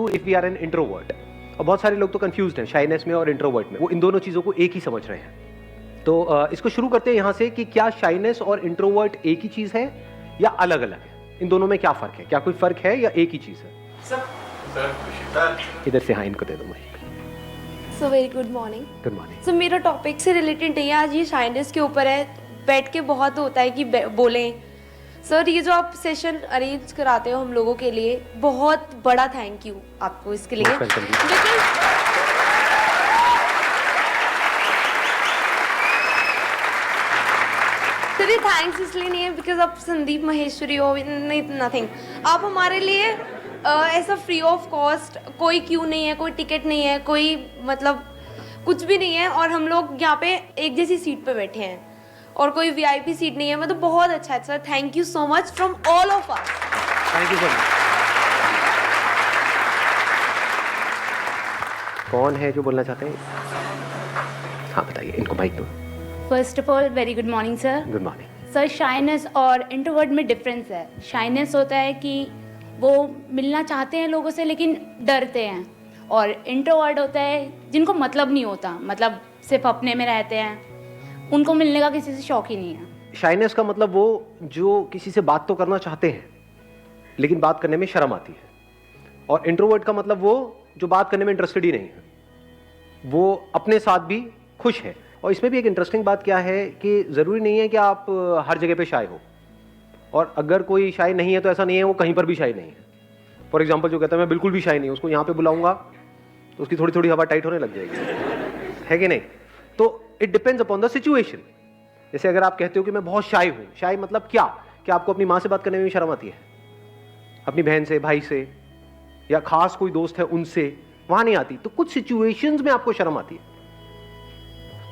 To if we are an introvert. और बहुत सारे लोग तो कंफ्यूज्ड हैं शाइनेस में और इंट्रोवर्ट में, वो इन दोनों चीज़ों को एक ही समझ रहे हैं। तो इसको शुरू करते हैं यहाँ से कि क्या शाइनेस और इंट्रोवर्ट एक ही चीज़ है या अलग अलग है? इन दोनों में क्या फ़र्क है? क्या कोई फ़र्क है या एक ही चीज़ है? इधर से हाँ, इनको दे दो mic. So very good morning. Good morning. So मेरा टॉपिक से रिलेटेड नहीं है आज, ये शाइनेस के ऊपर है। बैठ के बहुत होता है कि बोलें। सर ये जो आप सेशन अरेंज कराते हो हम लोगों के लिए, बहुत बड़ा थैंक यू आपको इसके लिए। सर ये थैंक्स इसलिए नहीं है बिकॉज आप संदीप महेश्वरी हो, नथिंग। आप हमारे लिए ऐसा फ्री ऑफ कॉस्ट, कोई क्यू नहीं है, कोई टिकट नहीं है, कोई मतलब कुछ भी नहीं है, और हम लोग यहाँ पे एक जैसी सीट पे बैठे हैं और कोई वीआईपी सीट नहीं है। मतलब बहुत अच्छा है sir, thank you so much from all of us. Thank you so much. कौन है जो बोलना चाहते हैं? हाँ बताइए, इनको माइक दो। First of all very good morning sir. Good morning. Sir shyness और इंट्रोवर्ट में डिफरेंस है। शाइनेस होता है कि वो मिलना चाहते हैं लोगों से लेकिन डरते हैं, और इंट्रोवर्ट होता है जिनको मतलब नहीं होता, मतलब सिर्फ अपने में रहते हैं, उनको मिलने का किसी से शौक ही नहीं है। शाइनेस का मतलब वो जो किसी से बात तो करना चाहते हैं लेकिन बात करने में शर्म आती है, और इंट्रोवर्ट का मतलब वो जो बात करने में इंटरेस्टेड ही नहीं है, वो अपने साथ भी खुश है। और इसमें भी एक इंटरेस्टिंग बात क्या है कि ज़रूरी नहीं है कि आप हर जगह पे शाय हो, और अगर कोई शाय नहीं है तो ऐसा नहीं है वो कहीं पर भी शाय नहीं है। फॉर एग्जाम्पल जो कहता है मैं बिल्कुल भी शाय नहीं हूँ, उसको यहाँ पे बुलाऊंगा तो उसकी थोड़ी थोड़ी हवा टाइट होने लग जाएगी, है कि नहीं? तो it depends upon the situation. जैसे अगर आप कहते हो कि मैं बहुत शाय हूँ, शाय मतलब क्या? कि आपको अपनी माँ से बात करने में भी शर्म आती है, अपनी बहन से, भाई से, या खास कोई दोस्त है उनसे, वहां नहीं आती। तो कुछ सिचुएशंस में आपको शर्म आती है,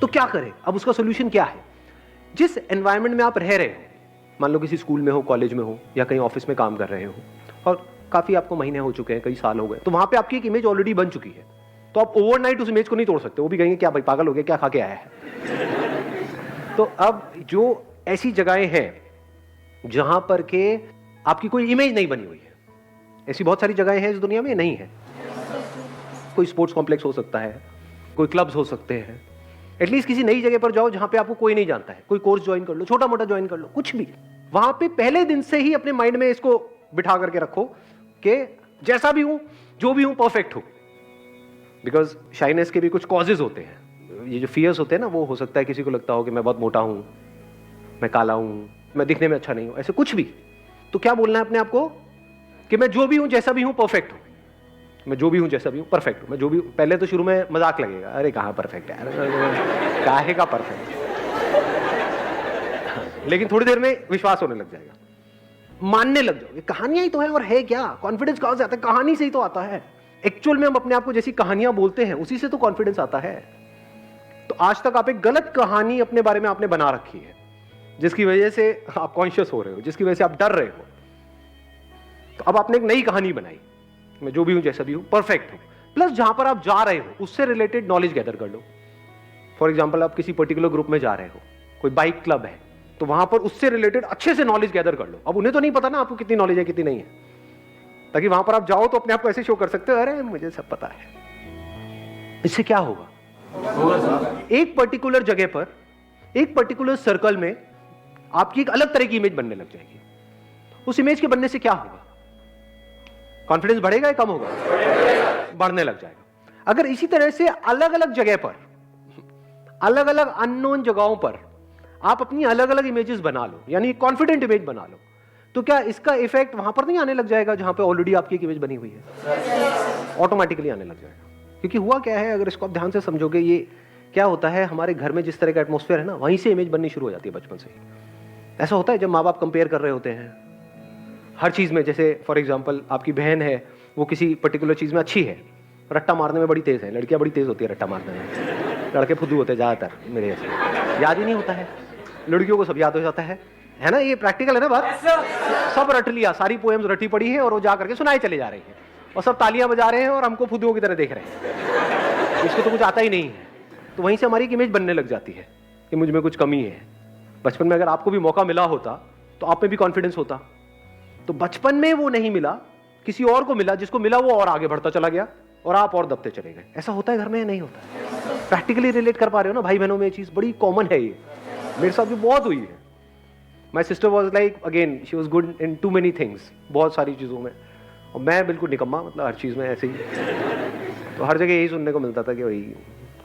तो क्या करें? अब उसका सोल्यूशन क्या है? जिस एनवायरनमेंट में आप रह रहे हो, मान लो किसी स्कूल में हो, कॉलेज में हो, या कहीं ऑफिस में काम कर रहे हो, और काफी आपको महीने हो चुके हैं, कई साल हो गए, तो वहां पे आपकी एक इमेज ऑलरेडी बन चुकी है, तो आप ओवरनाइट उस इमेज को नहीं तोड़ सकते। वो भी कहेंगे क्या भाई पागल हो गया, क्या खा के आया है? तो अब जो ऐसी जगहें हैं जहां पर के आपकी कोई इमेज नहीं बनी हुई है, ऐसी बहुत सारी जगहें हैं इस दुनिया में, नहीं है। कोई स्पोर्ट्स कॉम्प्लेक्स हो सकता है, कोई क्लब्स हो सकते हैं, एटलीस्ट किसी नई जगह पर जाओ जहां पे आपको कोई नहीं जानता है, कोई कोर्स ज्वाइन कर लो, छोटा मोटा ज्वाइन कर लो, कुछ भी। वहां पे पहले दिन से ही अपने माइंड में इसको बिठा करके रखो कि जैसा भी हूं, जो भी हूं, परफेक्ट हूं। बिकॉज शाइनेस के भी कुछ कॉजेज होते हैं। ये जो फियर्स होते हैं ना, वो हो सकता है किसी को लगता हो कि मैं बहुत मोटा हूं, मैं काला हूं, मैं दिखने में अच्छा नहीं हूं, ऐसे कुछ भी। तो क्या बोलना है अपने आप को कि मैं जो भी हूं, जैसा भी हूं, परफेक्ट हूं। मैं जो भी हूं, जैसा भी हूं, परफेक्ट हूं। मैं जो भी, पहले तो शुरू में मजाक लगेगा, अरे कहाँ परफेक्ट है, काहे का परफेक्ट, लेकिन थोड़ी देर में विश्वास होने लग जाएगा, मानने लग जाओगे कहानियां ही तो है, और है क्या? कॉन्फिडेंस कहां से आता है? कहानी से ही तो आता है। एक्चुअल में हम अपने आप को जैसी कहानियां बोलते हैं उसी से तो कॉन्फिडेंस आता है। तो आज तक आप एक गलत कहानी अपने बारे में आपने बना रखी है, जिसकी वजह से आप कॉन्शियस हो रहे हो, जिसकी वजह से आप डर रहे हो। तो अब आपने एक नई कहानी बनाई, मैं जो भी हूं, जैसा भी हूं, परफेक्ट हूं। प्लस जहां पर आप जा रहे हो उससे रिलेटेड नॉलेज गैदर कर लो। फॉर एग्जाम्पल आप किसी पर्टिकुलर ग्रुप में जा रहे हो, कोई बाइक क्लब है, तो वहां पर उससे रिलेटेड अच्छे से नॉलेज गैदर कर लो। अब उन्हें तो नहीं पता ना आपको कितनी नॉलेज है कितनी नहीं है, ताकि वहां पर आप जाओ तो अपने आप को ऐसे शो कर सकते हो, अरे मुझे सब पता है। इससे क्या होगा? एक पर्टिकुलर जगह पर, एक पर्टिकुलर सर्कल में आपकी एक अलग तरह की इमेज बनने लग जाएगी। उस इमेज के बनने से क्या होगा? कॉन्फिडेंस बढ़ेगा या कम होगा? बढ़ने लग जाएगा। अगर इसी तरह से अलग अलग जगह पर, अलग अलग अननोन जगहों पर आप अपनी अलग अलग इमेजेस बना लो, यानी कॉन्फिडेंट इमेज बना लो, तो क्या इसका इफेक्ट वहां पर नहीं आने लग जाएगा जहां पे ऑलरेडी आपकी एक इमेज बनी हुई है? ऑटोमेटिकली आने लग जाएगा। क्योंकि हुआ क्या है, अगर इसको आप ध्यान से समझोगे, ये क्या होता है, हमारे घर में जिस तरह का एटमॉस्फेयर है ना, वहीं से इमेज बननी शुरू हो जाती है बचपन से ही। ऐसा होता है जब माँ बाप कंपेयर कर रहे होते हैं हर चीज में। जैसे फॉर एग्जाम्पल आपकी बहन है, वो किसी पर्टिकुलर चीज में अच्छी है, रट्टा मारने में बड़ी तेज है, लड़कियां बड़ी तेज होती है रट्टा मारने में, लड़के फुद्दू होते हैं ज्यादातर, मेरे ऐसे याद ही नहीं होता है। लड़कियों को सब याद हो जाता है ना? ये प्रैक्टिकल है ना बात। सब रट लिया, सारी पोएम्स रटी पड़ी है, और वो जा करके सुनाई चले जा रही है, और सब तालियां बजा रहे हैं और हमको फुद्दुओं की तरह देख रहे हैं, इसको तो कुछ आता ही नहीं है। तो वहीं से हमारी एक इमेज बनने लग जाती है कि मुझ में कुछ कमी है। बचपन में अगर आपको भी मौका मिला होता तो आप में भी कॉन्फिडेंस होता, तो बचपन में वो नहीं मिला किसी और को मिला, जिसको मिला वो और आगे बढ़ता चला गया और आप और दबते चले गए। ऐसा होता है घर में या नहीं होता है? प्रैक्टिकली रिलेट कर पा रहे हो ना भाई बहनों में? ये चीज बड़ी कॉमन है, ये मेरे साथ भी बहुत हुई है। My sister was like, again she was good in too many things, बहुत सारी चीज़ों में, और मैं बिल्कुल निकम्मा, मतलब हर चीज़ में ऐसे ही। तो हर जगह यही सुनने को मिलता था कि भाई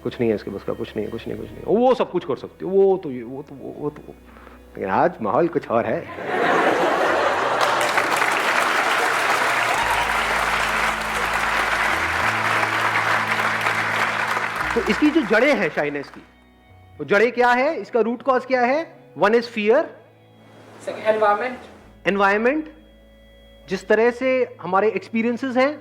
कुछ नहीं है इसके बस का, कुछ नहीं है, कुछ नहीं, कुछ नहीं, वो सब कुछ कर सकती हो, वो तो ये, वो तो वो तो। लेकिन आज माहौल कुछ और है। तो इसकी जो जड़ें हैं शाइनेस की, वो जड़ें क्या है, इसका रूट कॉज क्या है? वन इज फियर, एनवायरमेंट, जिस तरह से हमारे एक्सपीरियंसेस हैं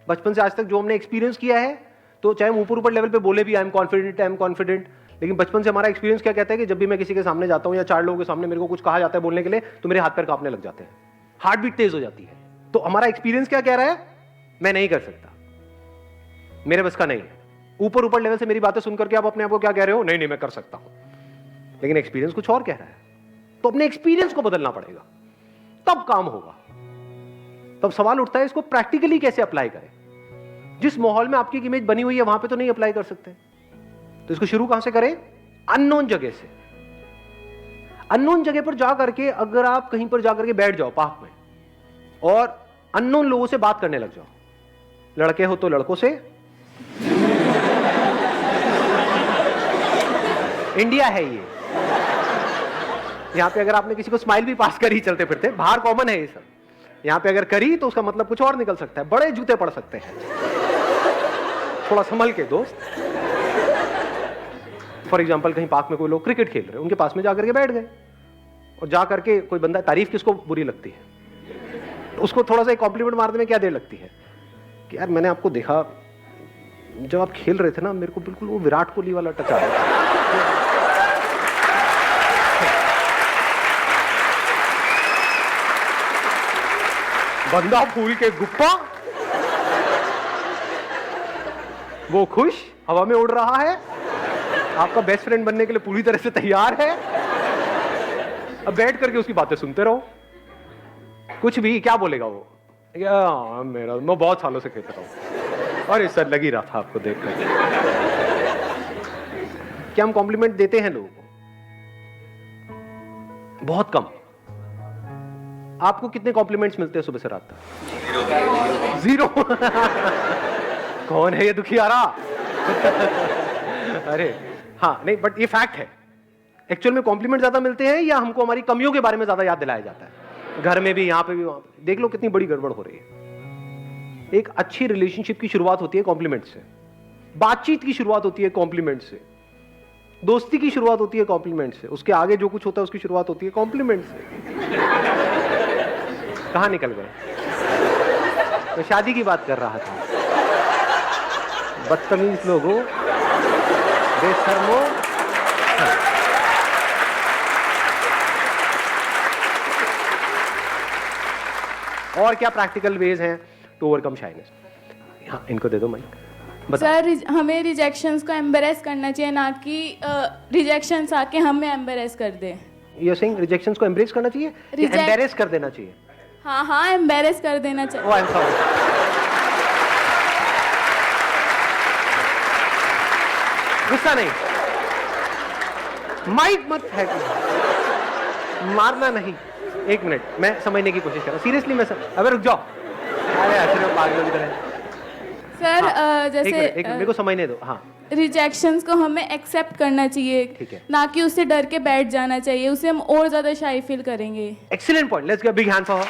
बचपन से आज तक जो हमने एक्सपीरियंस किया है, तो चाहे हम ऊपर ऊपर लेवल पे बोले भी आई एम कॉन्फिडेंट, लेकिन बचपन से हमारा एक्सपीरियंस क्या कहता है कि जब भी मैं किसी के सामने जाता हूं या 4 लोगों के सामने मेरे को कुछ कहा जाता है बोलने के लिए, तो मेरे हाथ पैर कांपने लग जाते हैं, हार्ट बीट तेज हो जाती है। तो हमारा एक्सपीरियंस क्या कह रहा है? मैं नहीं कर सकता, मेरे बस का नहीं है। ऊपर ऊपर लेवल से मेरी बातें सुनकर के आप अपने आप को क्या कह रहे हो? नहीं मैं कर सकता हूं, लेकिन एक्सपीरियंस कुछ और कह रहा है। तो अपने एक्सपीरियंस को बदलना पड़ेगा, तब काम होगा। तब सवाल उठता है इसको प्रैक्टिकली कैसे अप्लाई करें? जिस माहौल में आपकी इमेज बनी हुई है वहां पे तो नहीं अप्लाई कर सकते, तो इसको शुरू कहां से करें? अननोन जगह से। अननोन जगह पर जा करके अगर आप कहीं पर जाकर के बैठ जाओ पार्क में और अननोन लोगों से बात करने लग जाओ, लड़के हो तो लड़कों से, इंडिया है ये, यहां पे अगर आपने किसी को स्माइल भी पास करी चलते फिरते, बाहर कॉमन है ये सब, यहां पे अगर करी तो उसका मतलब कुछ और निकल सकता है, बड़े जूते पड़ सकते हैं, थोड़ा संभल के दोस्त। फॉर एग्जाम्पल कहीं पार्क में कोई लोग क्रिकेट खेल रहे हैं, उनके पास में जाकर के बैठ गए, और जाकर के कोई बंदा, तारीफ किसको बुरी लगती है? उसको थोड़ा सा एक कॉम्प्लीमेंट मारने में क्या देर लगती है कि यार मैंने आपको देखा जब आप खेल रहे थे ना, मेरे को बिल्कुल वो विराट कोहली वाला टच आ रहा था। बंदा फूल के गुप्पा, वो खुश हवा में उड़ रहा है, आपका बेस्ट फ्रेंड बनने के लिए पूरी तरह से तैयार है। अब बैठ करके उसकी बातें सुनते रहो, कुछ भी क्या बोलेगा वो? या मेरा, मैं बहुत सालों से खेलता हूं, और इस सर लग ही रहा था आपको देख कर। क्या हम कॉम्प्लीमेंट देते हैं लोगों को? बहुत कम। आपको कितने कॉम्प्लीमेंट्स मिलते हैं सुबह से रात तक? 0। कौन है ये दुखियारा? अरे हाँ, नहीं, बट ये फैक्ट है। एक्चुअल में कॉम्प्लीमेंट ज्यादा मिलते हैं या हमको हमारी कमियों के बारे में ज्यादा याद दिलाया जाता है? घर में भी, यहां पे भी, वहां पे। देख लो कितनी बड़ी गड़बड़ हो रही है। एक अच्छी रिलेशनशिप की शुरुआत होती है कॉम्प्लीमेंट से, बातचीत की शुरुआत होती है कॉम्प्लीमेंट से, दोस्ती की शुरुआत होती है कॉम्प्लीमेंट से, उसके आगे जो कुछ होता है उसकी शुरुआत होती है कॉम्प्लीमेंट से। कहां निकल गए? तो शादी की बात कर रहा था। बदतमीज लोगों, बेशर्मो। और क्या प्रैक्टिकल वेज हैं टू ओवरकम शाइनेस? हाँ, इनको दे दो माइक। सर, हमें रिजेक्शंस को एम्बेरेस करना चाहिए, ना कि रिजेक्शंस आके हमें एम्बेरेस कर दे। यू सेइंग रिजेक्शंस को एम्ब्रेस करना चाहिए या एम्बेरेस कर देना चाहिए? हाँ, एम्बेरेस कर देना चाहिए। ओह, आई एम सॉरी। गुस्सा नहीं, माइक मत है, मारना नहीं। 1 मिनट, मैं समझने की कोशिश कर रहा हूँ सीरियसली। अबे रुक जाओ, अरे ऐसे पागलों की तरह। सर, एक मिनट, मेरे को समझने दो। हाँ, रिजेक्शंस को हमें एक्सेप्ट करना चाहिए, ठीक है, ना कि उससे डर के बैठ जाना चाहिए, उससे हम और ज्यादा शाई फील करेंगे। Excellent point, let's give a big hand for her.